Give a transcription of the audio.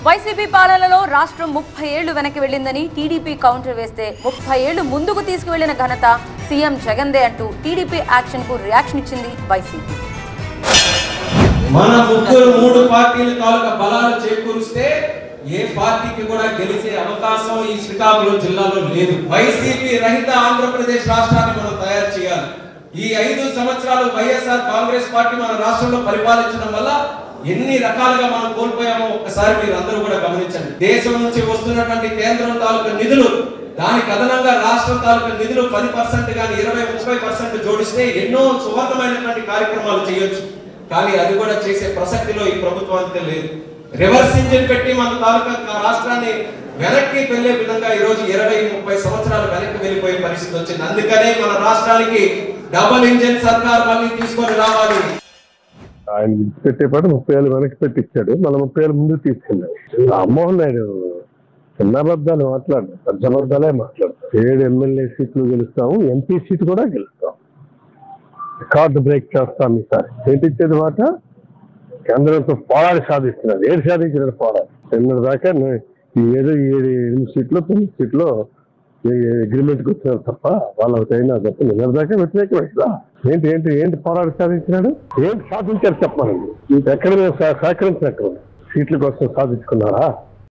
YCP పాలనలో రాష్ట్రం 30 ఏళ్లు వెనక్కి వెళ్లిందని టీడీపీ కౌంటర్ వేస్తే 30 ఏళ్లు ముందుకు తీసుకువెళ్లిన ఘనత సీఎం జగన్దే అంటూ టీడీపీ యాక్షన్ కు రియాక్షన్ ఇచ్చింది వైసీపీ. మన ముగ్గురు మూడు పార్టీల తాలూకా బలాలు చేకూరిస్తే ఏ పార్టీకి కూడా గెలిచే అవకాశం ఈ శ్రీకాకుళం జిల్లాలో లేదు. వైసీపీ రహిత ఆంధ్రప్రదేశ్ రాష్ట్రాన్ని మనం తయారు చేయాలి. ఈ 5 సంవత్సరాలు వైఎస్ఆర్ కాంగ్రెస్ పార్టీ మన రాష్ట్రంలో పరిపాలించడం వల్ల ఎన్ని రకాలుగా మనం కోల్పోయామో ఒక్కసారి మీరు అందరూ కూడా గమనించండి. దేశం నుంచి వస్తున్నటువంటి కేంద్రం తాలూకా నిధులు, దానికి అదనంగా రాష్ట్రం తాలూకా నిధులు 10% కానీ 20-30% జోడిస్తే ఎన్నో సువర్ణమైనటువంటి కార్యక్రమాలు చేయొచ్చు. కానీ అది కూడా చేసే ప్రసక్తిలో ఈ ప్రభుత్వానికి లేదు. రివర్స్ ఇంజిన్ పెట్టి మన తాలూకా రాష్ట్రాన్ని వెనక్కి వెళ్లే విధంగా ఈ రోజు 20-30 సంవత్సరాలు వెనక్కి వెళ్ళిపోయే పరిస్థితి వచ్చింది. అందుకనే మన రాష్ట్రానికి డబుల్ ఇంజిన్ సర్కార్ మళ్ళీ తీసుకొని రావాలి. ఆయన విడిచిపెట్టేపాటు 30 ఏళ్ళు వెనక్కి పెట్టించాడు, మళ్ళీ 30 ఏళ్ళు ముందుకు తీసుకెళ్ళాడు. రామ్మోహన్ నాయుడు చిన్న అబద్ధాలు మాట్లాడు, పెద్ద అబద్ధాలే మాట్లాడతారు. 7 ఎమ్మెల్యే సీట్లు గెలుస్తాము, ఎంపీ సీట్ కూడా గెలుస్తాం, రికార్డు బ్రేక్ చేస్తాం. ఈసారి ఏంటి ఇచ్చేది మాట? కేంద్రంతో పోరాడి సాధిస్తున్నాడు. ఏడు సాధించినాడు పోరాడి. నిన్న దాకా ఈ 7 సీట్లు 9 సీట్లు అగ్రిమెంట్కి వచ్చినారు తప్ప వాళ్ళకైనా తప్ప నిన్న దాకా వ్యతిరేకమైందా? ఏంటి ఏంటి ఏంటి పోరాడి సాధించినాడు? ఏంటి సాధించారు చెప్పాలండి. ఎక్కడ సహకరించినట్టు సీట్ల కోసం సాధించుకున్నారా?